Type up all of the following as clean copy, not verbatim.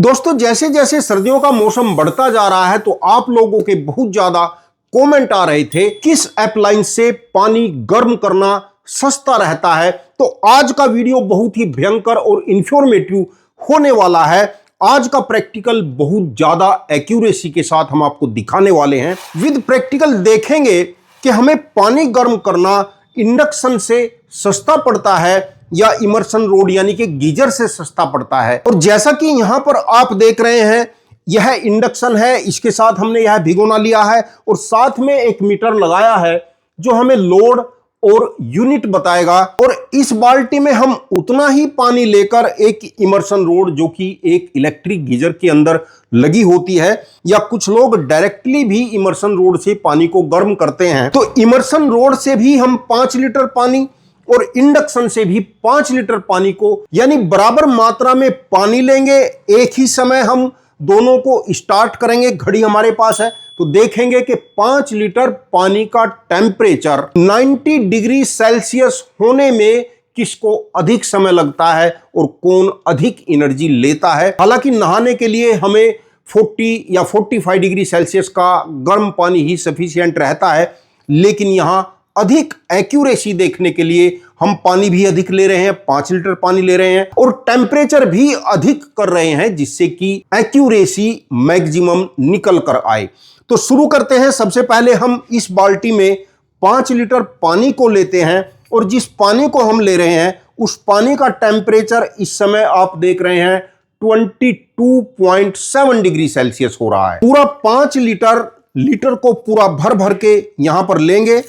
दोस्तों जैसे जैसे सर्दियों का मौसम बढ़ता जा रहा है तो आप लोगों के बहुत ज्यादा कमेंट आ रहे थे किस अप्लायंस से पानी गर्म करना सस्ता रहता है। तो आज का वीडियो बहुत ही भयंकर और इंफॉर्मेटिव होने वाला है। आज का प्रैक्टिकल बहुत ज्यादा एक्यूरेसी के साथ हम आपको दिखाने वाले हैं। विद प्रैक्टिकल देखेंगे कि हमें पानी गर्म करना इंडक्शन से सस्ता पड़ता है या इमर्शन रोड यानी कि गीजर से सस्ता पड़ता है। और जैसा कि यहां पर आप देख रहे हैं यह इंडक्शन है, इसके साथ हमने यह भिगोना लिया है और साथ में एक मीटर लगाया है जो हमें लोड और यूनिट बताएगा। और इस बाल्टी में हम उतना ही पानी लेकर एक इमर्शन रोड जो कि एक इलेक्ट्रिक गीजर के अंदर लगी होती है या कुछ लोग डायरेक्टली भी इमर्शन रोड से पानी को गर्म करते हैं, तो इमर्शन रोड से भी हम 5 लीटर पानी और इंडक्शन से भी 5 लीटर पानी को यानी बराबर मात्रा में पानी लेंगे। एक ही समय हम दोनों को स्टार्ट करेंगे, घड़ी हमारे पास है तो देखेंगे कि 5 लीटर पानी का टेम्परेचर 90 डिग्री सेल्सियस होने में किसको अधिक समय लगता है और कौन अधिक एनर्जी लेता है। हालांकि नहाने के लिए हमें 40 या 45 डिग्री सेल्सियस का गर्म पानी ही सफिशिएंट रहता है, लेकिन यहां अधिक एक्यूरेसी देखने के लिए हम पानी भी अधिक ले रहे हैं, 5 लीटर पानी ले रहे हैं और टेम्परेचर भी अधिक कर रहे हैं जिससे कि एक्यूरेसी मैक्सिमम निकल कर आए। तो शुरू करते हैं। सबसे पहले हम इस बाल्टी में 5 लीटर पानी को लेते हैं और जिस पानी को हम ले रहे हैं उस पानी का टेम्परेचर इस समय आप देख रहे हैं 22.7 डिग्री सेल्सियस हो रहा है। पूरा 5 लीटर को पूरा भर भर के यहां पर लेंगे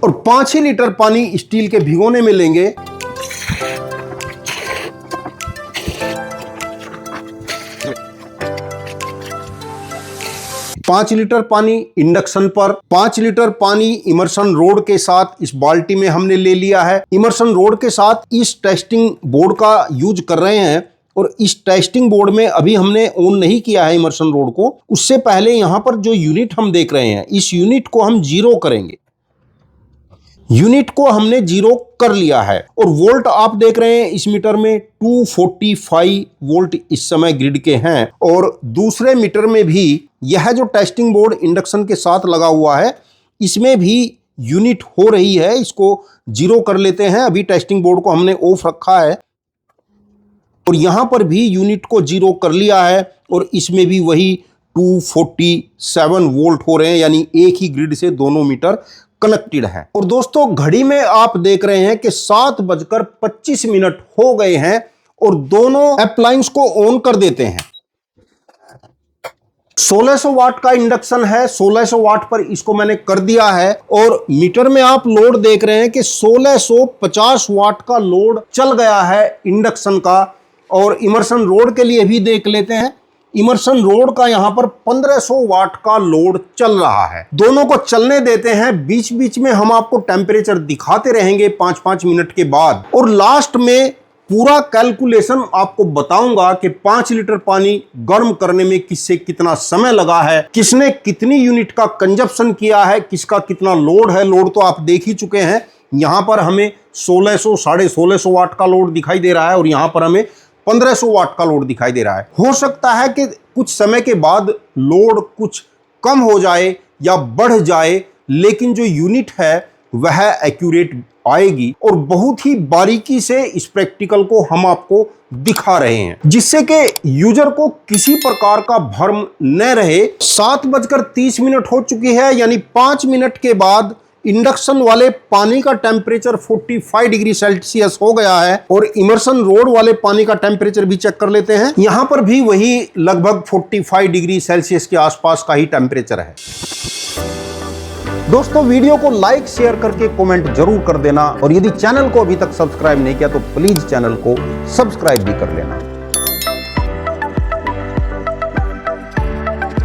और 5 ही लीटर पानी स्टील के भिगोने में लेंगे। पांच लीटर पानी इंडक्शन पर, 5 लीटर पानी इमर्शन रोड के साथ इस बाल्टी में हमने ले लिया है। इमर्शन रोड के साथ इस टेस्टिंग बोर्ड का यूज कर रहे हैं और इस टेस्टिंग बोर्ड में अभी हमने ऑन नहीं किया है इमर्शन रोड को। उससे पहले यहां पर जो यूनिट हम देख रहे हैं इस यूनिट को हम जीरो करेंगे। यूनिट को हमने जीरो कर लिया है और वोल्ट आप देख रहे हैं इस मीटर में 245 वोल्ट इस समय ग्रिड के हैं। और दूसरे मीटर में भी यह जो टेस्टिंग बोर्ड इंडक्शन के साथ लगा हुआ है इसमें भी यूनिट हो रही है, इसको जीरो कर लेते हैं। अभी टेस्टिंग बोर्ड को हमने ऑफ रखा है और यहां पर भी यूनिट को जीरो कर लिया है और इसमें भी वही 247 वोल्ट हो रहे हैं, यानी एक ही ग्रिड से दोनों मीटर कनेक्टेड है। और दोस्तों घड़ी में आप देख रहे हैं कि 7:25 हो गए हैं और दोनों अप्लायंस को ऑन कर देते हैं। 1600 वाट का इंडक्शन है, 1600 वाट पर इसको मैंने कर दिया है और मीटर में आप लोड देख रहे हैं कि 1650 वाट का लोड चल गया है इंडक्शन का। और इमर्शन रोड के लिए भी देख लेते हैं। इमर्शन रोड का यहां पर 1500 वाट का लोड चल रहा है। दोनों को चलने देते हैं, बीच बीच में हम आपको टेम्परेचर दिखाते रहेंगे 5-5 मिनट के बाद और लास्ट में पूरा कैलकुलेशन आपको बताऊंगा कि 5 लीटर पानी गर्म करने में किससे कितना समय लगा है, किसने कितनी यूनिट का कंजप्शन किया है, किसका कितना लोड है। लोड तो आप देख ही चुके हैं, यहां पर हमें 1600-1650 वाट का लोड दिखाई दे रहा है और यहां पर हमें 1500 वाट का लोड दिखाई दे रहा है। हो सकता है कि कुछ समय के बाद लोड कुछ कम हो जाए या बढ़ जाए, लेकिन जो यूनिट है वह एक्यूरेट आएगी और बहुत ही बारीकी से इस प्रैक्टिकल को हम आपको दिखा रहे हैं जिससे कि यूजर को किसी प्रकार का भ्रम न रहे। 7:30 हो चुकी है, यानी 5 मिनट के बाद इंडक्शन वाले पानी का टेम्परेचर 45 डिग्री सेल्सियस हो गया है और इमर्शन रोड वाले पानी का टेम्परेचर भी चेक कर लेते हैं। यहां पर भी वही लगभग 45 डिग्री सेल्सियस के आसपास का ही टेम्परेचर है। दोस्तों वीडियो को लाइक शेयर करके कमेंट जरूर कर देना और यदि चैनल को अभी तक सब्सक्राइब नहीं किया तो प्लीज चैनल को सब्सक्राइब भी कर लेना।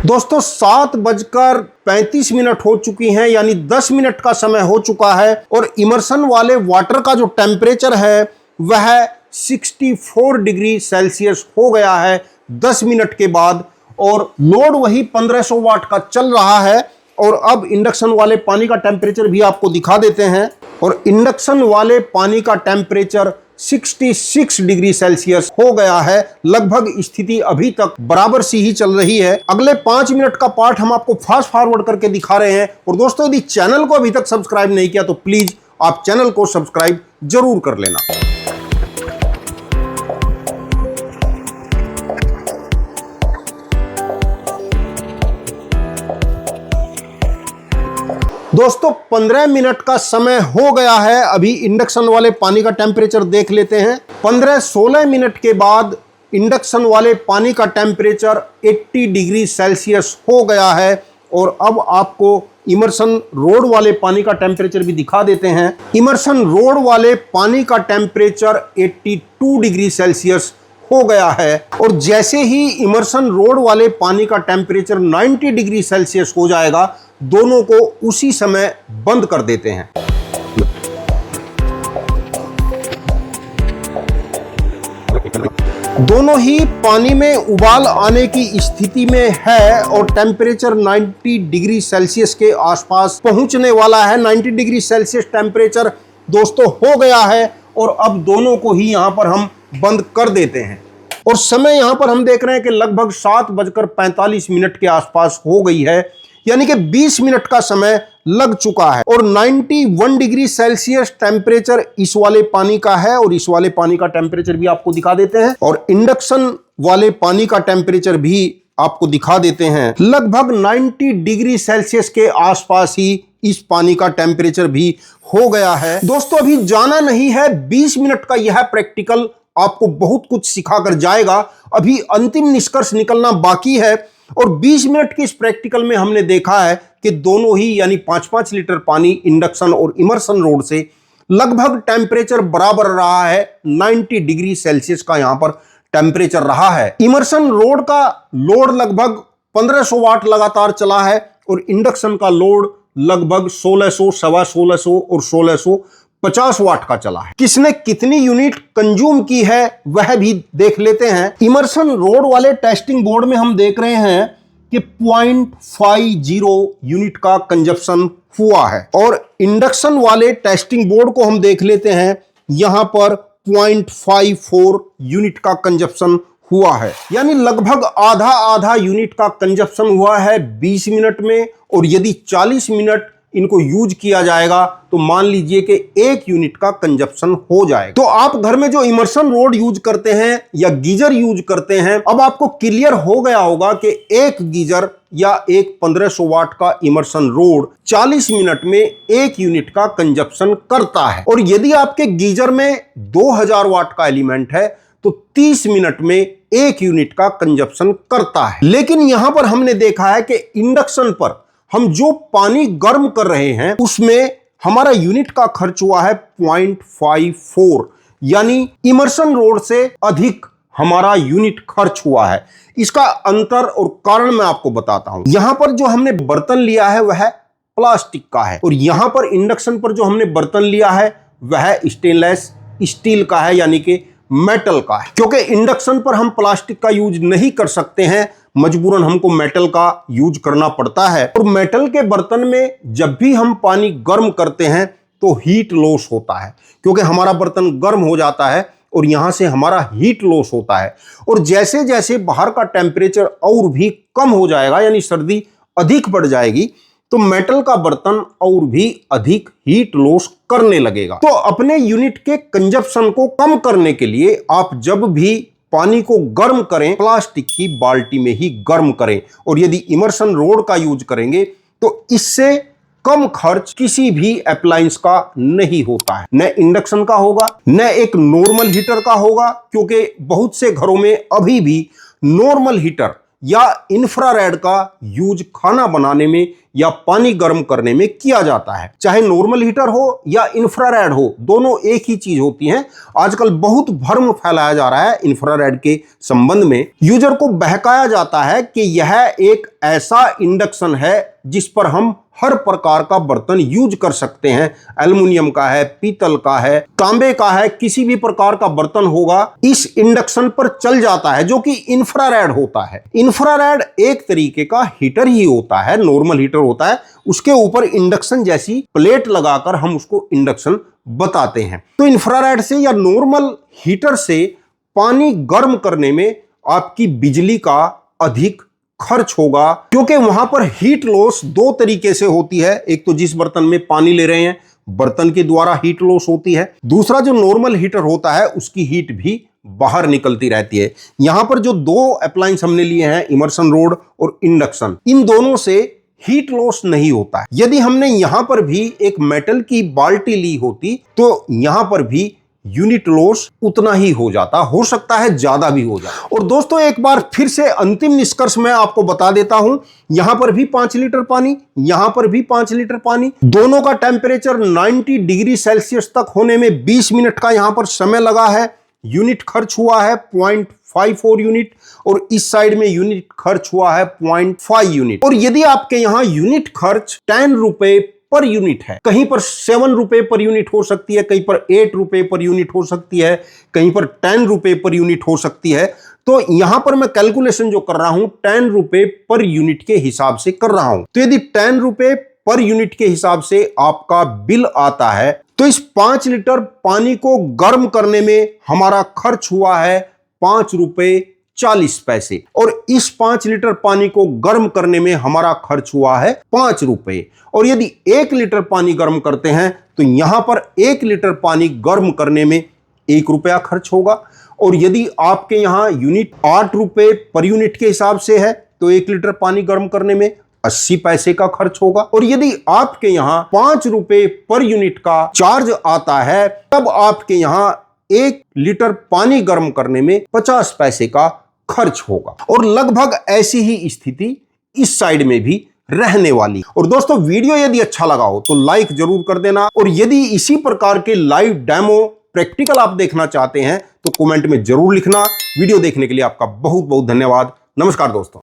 दोस्तों 7:35 हो चुकी हैं, यानी 10 मिनट का समय हो चुका है और इमर्शन वाले वाटर का जो टेम्परेचर है वह 64 डिग्री सेल्सियस हो गया है 10 मिनट के बाद और लोड वही 1500 वाट का चल रहा है। और अब इंडक्शन वाले पानी का टेम्परेचर भी आपको दिखा देते हैं। और इंडक्शन वाले पानी का टेम्परेचर 66 डिग्री सेल्सियस हो गया है। लगभग स्थिति अभी तक बराबर सी ही चल रही है। अगले 5 मिनट का पार्ट हम आपको फास्ट फॉरवर्ड करके दिखा रहे हैं। और दोस्तों, यदि चैनल को अभी तक सब्सक्राइब नहीं किया तो प्लीज आप चैनल को सब्सक्राइब जरूर कर लेना। दोस्तों, 15 मिनट का समय हो गया है। अभी इंडक्शन वाले पानी का टेम्परेचर देख लेते हैं। 15-16 मिनट के बाद इंडक्शन वाले पानी का टेम्परेचर 80 डिग्री सेल्सियस हो गया है। और अब आपको इमर्शन रोड वाले पानी का टेम्परेचर भी दिखा देते हैं। इमर्शन रोड वाले पानी का टेम्परेचर 82 डिग्री सेल्सियस हो गया है। और जैसे ही इमर्शन रोड वाले पानी का टेम्परेचर 90 डिग्री सेल्सियस हो जाएगा, दोनों को उसी समय बंद कर देते हैं। दोनों ही पानी में उबाल आने की स्थिति में है और टेम्परेचर 90 डिग्री सेल्सियस के आसपास पहुंचने वाला है। 90 डिग्री सेल्सियस टेम्परेचर दोस्तों हो गया है और अब दोनों को ही यहां पर हम बंद कर देते हैं। और समय यहां पर हम देख रहे हैं कि लगभग 7:45 के आसपास हो गई है, यानी कि 20 मिनट का समय लग चुका है। और 91 डिग्री सेल्सियस टेम्परेचर इस वाले पानी का है और इस वाले पानी का टेम्परेचर भी आपको दिखा देते हैं। और इंडक्शन वाले पानी का टेम्परेचर भी आपको दिखा देते हैं। लगभग 90 डिग्री सेल्सियस के आसपास ही इस पानी का टेम्परेचर भी हो गया है। दोस्तों, अभी जाना नहीं है। 20 मिनट का यह प्रैक्टिकल आपको बहुत कुछ सिखाकर जाएगा। अभी अंतिम निष्कर्ष निकलना बाकी है। और 20 मिनट के इस प्रैक्टिकल में हमने देखा है कि दोनों ही यानी 5-5 लीटर पानी इंडक्शन और इमर्शन रोड से लगभग टेम्परेचर बराबर रहा है। 90 डिग्री सेल्सियस का यहां पर टेम्परेचर रहा है। इमर्शन रोड का लोड लगभग 1500 वाट लगातार चला है और इंडक्शन का लोड लगभग 1600, 1650 और 1650 वाट का चला है। किसने कितनी यूनिट कंज्यूम की है वह भी देख लेते हैं। इमर्शन रोड वाले टेस्टिंग बोर्ड में हम देख रहे हैं कि 0.50 यूनिट का कंजप्शन हुआ है। और इंडक्शन वाले टेस्टिंग बोर्ड को हम देख लेते हैं, यहां पर 0.54 यूनिट का कंजप्शन हुआ है। यानी लगभग आधा यूनिट का कंजप्शन हुआ है 20 मिनट में। और यदि 40 मिनट इनको यूज किया जाएगा तो मान लीजिए कि 1 यूनिट का कंजप्शन हो जाएगा। तो आप घर में जो इमर्शन रोड यूज करते हैं या गीजर यूज करते हैं, अब आपको क्लियर हो गया होगा कि एक गीजर या एक 1500 वाट का इमर्शन रोड 40 मिनट में 1 यूनिट का कंजप्शन करता है। और यदि आपके गीजर में 2000 वाट का एलिमेंट है तो 30 मिनट में 1 यूनिट का कंजप्शन करता है। लेकिन यहां पर हमने देखा है कि इंडक्शन पर हम जो पानी गर्म कर रहे हैं उसमें हमारा यूनिट का खर्च हुआ है 0.54, यानी इमर्शन रोड से अधिक हमारा यूनिट खर्च हुआ है। इसका अंतर और कारण मैं आपको बताता हूं। यहां पर जो हमने बर्तन लिया है वह प्लास्टिक का है और यहां पर इंडक्शन पर जो हमने बर्तन लिया है वह स्टेनलेस स्टील का है, यानी कि मेटल का है। क्योंकि इंडक्शन पर हम प्लास्टिक का यूज नहीं कर सकते हैं, मजबूरन हमको मेटल का यूज करना पड़ता है। और मेटल के बर्तन में जब भी हम पानी गर्म करते हैं तो हीट लॉस होता है, क्योंकि हमारा बर्तन गर्म हो जाता है और यहां से हमारा हीट लॉस होता है। और जैसे जैसे बाहर का टेम्परेचर और भी कम हो जाएगा, यानी सर्दी अधिक बढ़ जाएगी, तो मेटल का बर्तन और भी अधिक हीट लॉस करने लगेगा। तो अपने यूनिट के कंजप्शन को कम करने के लिए आप जब भी पानी को गर्म करें, प्लास्टिक की बाल्टी में ही गर्म करें। और यदि इमर्शन रोड का यूज करेंगे तो इससे कम खर्च किसी भी अप्लायंस का नहीं होता है। न इंडक्शन का होगा, न एक नॉर्मल हीटर का होगा, क्योंकि बहुत से घरों में अभी भी नॉर्मल हीटर या इंफ्रारेड का यूज खाना बनाने में या पानी गर्म करने में किया जाता है। चाहे नॉर्मल हीटर हो या इंफ्रारेड हो, दोनों एक ही चीज होती हैं। आजकल बहुत भ्रम फैलाया जा रहा है इंफ्रारेड के संबंध में। यूजर को बहकाया जाता है कि यह एक ऐसा इंडक्शन है जिस पर हम हर प्रकार का बर्तन यूज कर सकते हैं। एल्युमिनियम का है, पीतल का है, तांबे का है, किसी भी प्रकार का बर्तन होगा इस इंडक्शन पर चल जाता है, जो कि इंफ्रारेड होता है। इंफ्रारेड एक तरीके का हीटर ही होता है, नॉर्मल हीटर होता है, उसके ऊपर इंडक्शन जैसी प्लेट लगाकर हम उसको इंडक्शन बताते हैं। तो इंफ्रारेड से या नॉर्मल हीटर से पानी गर्म करने में आपकी बिजली का अधिक खर्च होगा, क्योंकि वहां पर हीट लॉस दो तरीके से होती है। एक तो जिस बर्तन में पानी ले रहे हैं बर्तन के द्वारा हीट लॉस होती है, दूसरा जो नॉर्मल हीटर होता है उसकी हीट भी बाहर निकलती रहती है। यहां पर जो दो अप्लायंस हमने लिए हैं, इमर्शन रॉड और इंडक्शन, इन दोनों से हीट लॉस नहीं होता है। यदि हमने यहां पर भी एक मेटल की बाल्टी ली होती तो यहां पर भी यूनिट लॉस उतना ही हो जाता, हो सकता है ज्यादा भी हो जाए। और दोस्तों एक बार फिर से अंतिम निष्कर्ष मैं आपको बता देता हूं, यहां पर भी 5 लीटर पानी, यहां पर भी 5 लीटर पानी, दोनों का टेम्परेचर 90 डिग्री सेल्सियस तक होने में 20 मिनट का यहां पर समय लगा है। यूनिट खर्च हुआ है 0.54 यूनिट और इस साइड में यूनिट खर्च हुआ है 0.5 यूनिट। और यदि आपके यहां यूनिट खर्च 10 रुपए पर यूनिट है, कहीं पर 7 रुपए पर यूनिट हो सकती है, कहीं पर 8 रुपए पर यूनिट हो सकती है, कहीं पर 10 रुपए पर यूनिट हो सकती है, तो यहां पर मैं कैलकुलेशन जो कर रहा हूं 10 रुपए पर यूनिट के हिसाब से कर रहा हूं। तो यदि 10 रुपए पर यूनिट के हिसाब से आपका बिल आता है तो इस 5 लीटर पानी को गर्म करने में हमारा खर्च हुआ है 5 रुपए 40 पैसे और इस 5 लीटर पानी को गर्म करने में हमारा खर्च हुआ है 5 रुपए। और यदि 1 लीटर पानी गर्म करते हैं तो यहां पर 1 लीटर पानी गर्म करने में 1 रुपया खर्च होगा। और यदि आपके यहां यूनिट 8 रुपए पर यूनिट के हिसाब से है तो 1 लीटर पानी गर्म करने में 80 पैसे का खर्च होगा। और यदि आपके यहां 5 रुपए पर यूनिट का चार्ज आता है तब आपके यहां 1 लीटर पानी गर्म करने में 50 पैसे का खर्च होगा। और लगभग ऐसी ही स्थिति इस साइड में भी रहने वाली। और दोस्तों वीडियो यदि अच्छा लगा हो तो लाइक जरूर कर देना, और यदि इसी प्रकार के लाइव डेमो प्रैक्टिकल आप देखना चाहते हैं तो कमेंट में जरूर लिखना। वीडियो देखने के लिए आपका बहुत बहुत धन्यवाद। नमस्कार दोस्तों।